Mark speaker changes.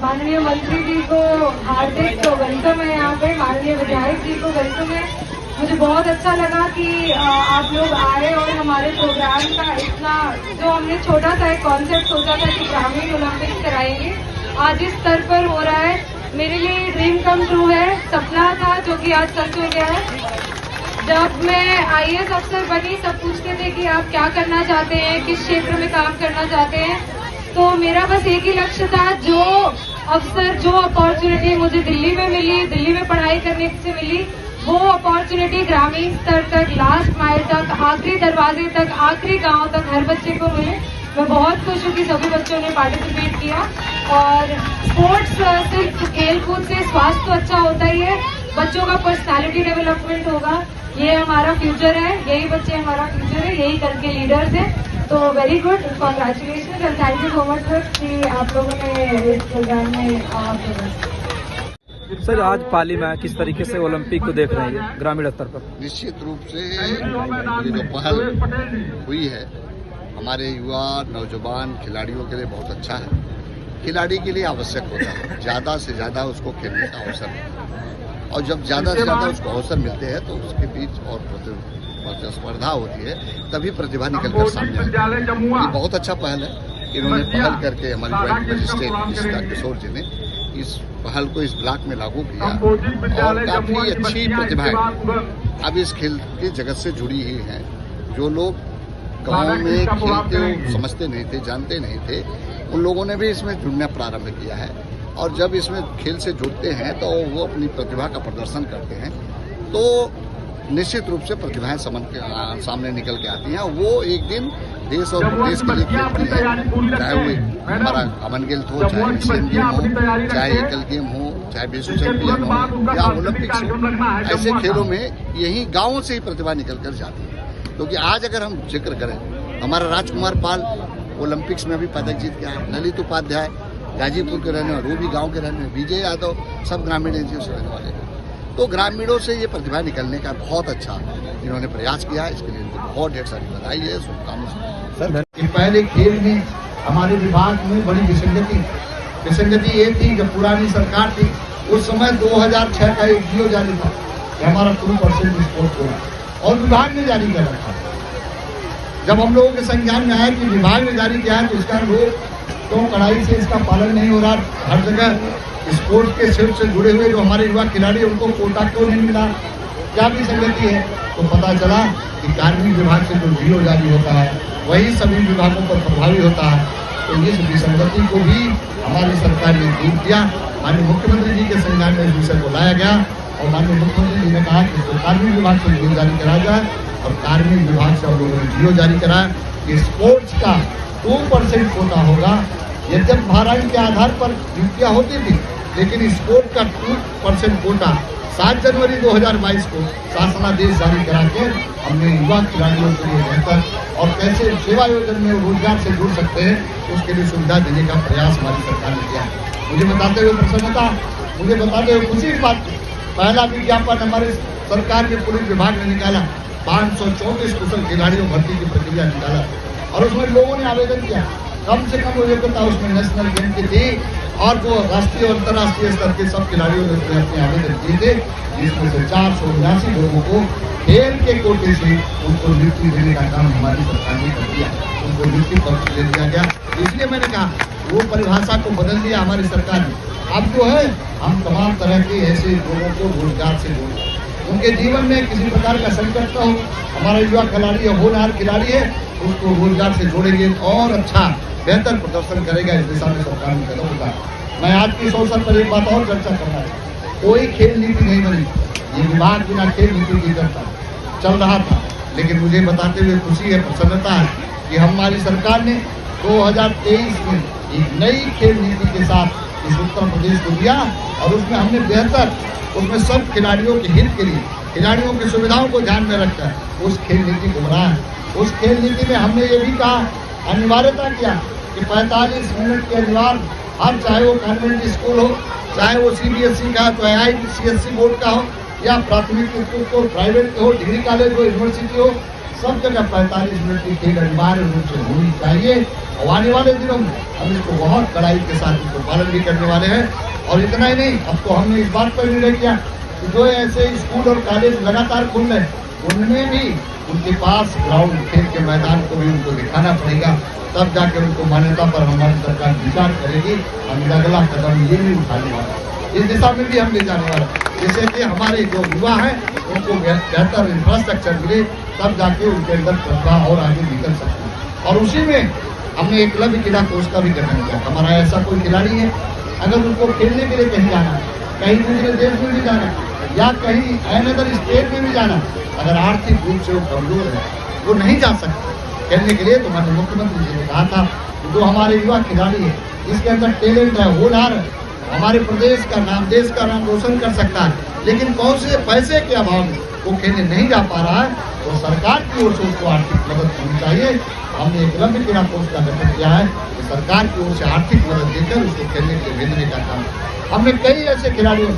Speaker 1: माननीय मंत्री जी को हार्दिक वेलकम है यहाँ पे, माननीय विधायक जी को वेलकम है। मुझे बहुत अच्छा लगा कि आप लोग आए और हमारे प्रोग्राम का इतना जो हमने छोटा सा एक कॉन्सेप्ट सोचा था कि ग्रामीण ओलंपिक्स कराएंगे, आज इस स्तर पर हो रहा है। मेरे लिए ड्रीम कम ट्रू है, सपना था जो कि आज सच हो गया है। जब मैं आईएएस अफसर बनी सब पूछते थे कि आप क्या करना चाहते हैं, किस क्षेत्र में काम करना चाहते हैं, तो मेरा बस एक ही लक्ष्य था, जो अवसर जो अपॉर्चुनिटी मुझे दिल्ली में मिली, दिल्ली में पढ़ाई करने से मिली, वो अपॉर्चुनिटी ग्रामीण स्तर तक, लास्ट माइल तक, आखिरी दरवाजे तक, आखिरी गांव तक हर बच्चे को मिले। मैं बहुत खुश हूँ कि सभी बच्चों ने पार्टिसिपेट किया। और स्पोर्ट्स सिर्फ खेल कूद से स्वास्थ्य तो अच्छा होता ही है, बच्चों का पर्सनालिटी डेवलपमेंट होगा। ये हमारा फ्यूचर है, यही बच्चे हमारा फ्यूचर है, यही कल के लीडर्स हैं। तो very good, congratulation and thank you so much sir कि आप लोगों ने इस प्रोग्राम में
Speaker 2: सर आज पाली में किस तरीके से ओलंपिक को देख रहे हैं ग्रामीण स्तर पर?
Speaker 3: निश्चित रूप से ये जो पहल हुई है हमारे युवा नौजवान खिलाड़ियों के लिए बहुत अच्छा है। खिलाड़ी के लिए आवश्यक होता है ज्यादा से ज्यादा उसको खेलने का अवसर, और जब ज्यादा से ज्यादा उसको अवसर मिलते हैं तो उसके बीच और स्पर्धा होती है, तभी प्रतिभा निकलकर सामने आती है। ये बहुत अच्छा पहल है। इन्होंने पहल करके हमारे ज्वाइंट मजिस्ट्रेट किशोर जी ने इस पहल को इस ब्लॉक में लागू किया और काफी अच्छी प्रतिभाएं अब इस खेल के जगत से जुड़ी ही हैं। जो लोग गांव में खेलते समझते नहीं थे, जानते नहीं थे, उन लोगों ने भी इसमें जुड़ना प्रारंभ किया है। और जब इसमें खेल से जुड़ते हैं तो वो अपनी प्रतिभा का प्रदर्शन करते हैं, तो निश्चित रूप से प्रतिभाएं सामने निकल के आती हैं। वो एक दिन देश और प्रदेश के लिए खेलती है, चाहे वो हमारा कॉमन गेम्स हो, चाहे एशियन गेम हो, चाहे एकल गेम हो, चाहे विश्व चैंपियन हो या ओलंपिक्स हो। ऐसे खेलों में यही गांवों से ही प्रतिभा निकल कर जाती है। क्योंकि आज अगर हम जिक्र करें, हमारा राजकुमार पाल ओलंपिक्स में भी पदक जीत गया, ललित उपाध्याय गाजीपुर के रहने वाले, वो भी गाँव के रहने वाले, विजय यादव सब ग्रामीण एनजीओ से रहने वाले। तो ग्रामीणों से ये प्रतिभा निकलने का बहुत अच्छा इन्होंने प्रयास किया, इसके लिए इनको बहुत ढेर सारी बधाई है, शुभकामनाएं।
Speaker 4: कि पहले खेल में हमारे विभाग में बड़ी विसंगति ये थी, जब पुरानी सरकार थी उस समय 2006 का एक जियो जारी था कि हमारा 2% स्पोर्ट होगा, और विभाग ने जारी कर रखा। जब हम लोगों के संज्ञान में आया कि विभाग ने जारी किया है तो इसका लोग तो कड़ाई से इसका पालन नहीं हो रहा। हर जगह स्पोर्ट्स के क्षेत्र से जुड़े हुए जो हमारे युवा खिलाड़ी उनको कोटा क्यों नहीं मिला, क्या भी संगति है? तो पता चला कि कार्मिक विभाग से जो जियो जारी होता है वही सभी विभागों पर प्रभावी होता है। तो इस विसंगति को भी हमारी सरकार ने दूर किया। माननीय मुख्यमंत्री जी के संज्ञान में इस विषय को लाया गया और माननीय मुख्यमंत्री जी ने कहा कि इसको कार्मिक विभाग से जियो जारी कराया जाए, और कार्मिक विभाग से हम लोगों ने जियो जारी कराया कि स्पोर्ट्स का 2% कोटा होगा। यद्यप भारण के आधार पर नियुक्तियां होती थी, लेकिन स्पोर्ट का 2% कोटा 7 जनवरी 2022 को शासनादेश जारी करा के हमने युवा खिलाड़ियों के लिए बेहतर और कैसे सेवा योजना में रोजगार से जुड़ सकते हैं उसके लिए सुविधा देने का प्रयास हमारी सरकार ने किया। मुझे बताते हुए प्रसन्नता, मुझे बताते हुए खुशी की बात, पहला विज्ञापन हमारे सरकार के पुलिस विभाग ने निकाला, 534 कुशल खिलाड़ियों भर्ती की प्रक्रिया निकाला, और उसमें लोगों ने आवेदन किया। कम से कम योग्यता उसमें नेशनल गेम की थी, और जो राष्ट्रीय और अंतर्राष्ट्रीय स्तर के सब खिलाड़ियों ने अपने आवेदन किए थे, जिसमें से 479 लोगों को खेल के कोटे से उनको नियुक्ति देने का काम हमारी सरकार ने कर दिया, उनको नियुक्ति पत्र दे दिया गया। इसलिए मैंने कहा वो परिभाषा को बदल दिया हमारी सरकार ने। अब जो है हम तमाम तरह के ऐसे लोगों को रोजगार से जोड़ते, उनके जीवन में किसी प्रकार का संकट न हो। हमारा युवा खिलाड़ी होनहार खिलाड़ी है, उसको रोजगार से जोड़ेंगे और अच्छा बेहतर प्रदर्शन करेगा। इस दिशा में सरकार ने कदम उठाया। मैं आज के इस अवसर पर एक बात और चर्चा करना चाहता, कोई खेल नीति नहीं बनी, ये विभाग बिना खेल नीति की करता चल रहा था। लेकिन मुझे बताते हुए खुशी है, प्रसन्नता है कि हमारी सरकार ने 2023 में एक नई खेल नीति के साथ इस उत्तर प्रदेश को दिया, और उसमें हमने बेहतर, उसमें सब खिलाड़ियों के हित के लिए, खिलाड़ियों की सुविधाओं को ध्यान में रखकर उस खेल नीति को बनाया है। उस खेल नीति में हमने ये भी कहा, अनिवार्यता किया कि 45 मिनट के अनिवार्य, अब चाहे वो कॉन्वेंट स्कूल हो, चाहे वो CBSE का, तो IICSE बोर्ड का हो, या प्राथमिक स्कूल को प्राइवेट हो, डिग्री कॉलेज हो, यूनिवर्सिटी हो, सब जगह 45 मिनट की खेल अनिवार्य रूप से होनी चाहिए और आने वाले दिनों में हम इसको बहुत कड़ाई के साथ इसको पालन भी करने वाले हैं। और इतना ही नहीं, अब तो हमने इस बात पर निर्णय किया कि जो ऐसे स्कूल और कॉलेज लगातार खुल रहे हैं उनमें भी उनके पास ग्राउंड खेल के मैदान को भी उनको दिखाना पड़ेगा, तब जाके उनको मान्यता पर हमारी सरकार विचार करेगी। हम अगला कदम ये भी उठाने वाला, इस दिशा में भी हम ले जाने वाला, जैसे कि हमारे जो युवा हैं उनको बेहतर इंफ्रास्ट्रक्चर मिले, तब जाके उनके अंदर प्रतिभा और आगे निकल सकती है। और उसी में हमने एकलव्य क्रीड़ा कोष का भी गठन किया। हमारा ऐसा कोई खिलाड़ी है, अगर उनको खेलने के लिए कहीं जाना, कहीं दूसरे देश में भी जाना या कहीं अनदर स्टेट में भी जाना, अगर आर्थिक रूप से वो कमजोर है, वो नहीं जा सकते खेलने के लिए, तो माननीय मुख्यमंत्री जी ने कहा था जो हमारे युवा खिलाड़ी है, जिसके अंदर टैलेंट है, होनहार है, हमारे प्रदेश का नाम, देश का नाम रोशन कर सकता है, लेकिन कौन से पैसे के अभाव में वो खेलने नहीं जा पा रहा है, तो सरकार की ओर से उसको आर्थिक मदद होनी चाहिए। हमने एकलव्य क्रीड़ा कोष का गठन किया है कि सरकार की ओर से आर्थिक मदद देकर उसको खेलने के लिए भेजने का काम। हमने कई ऐसे खिलाड़ियों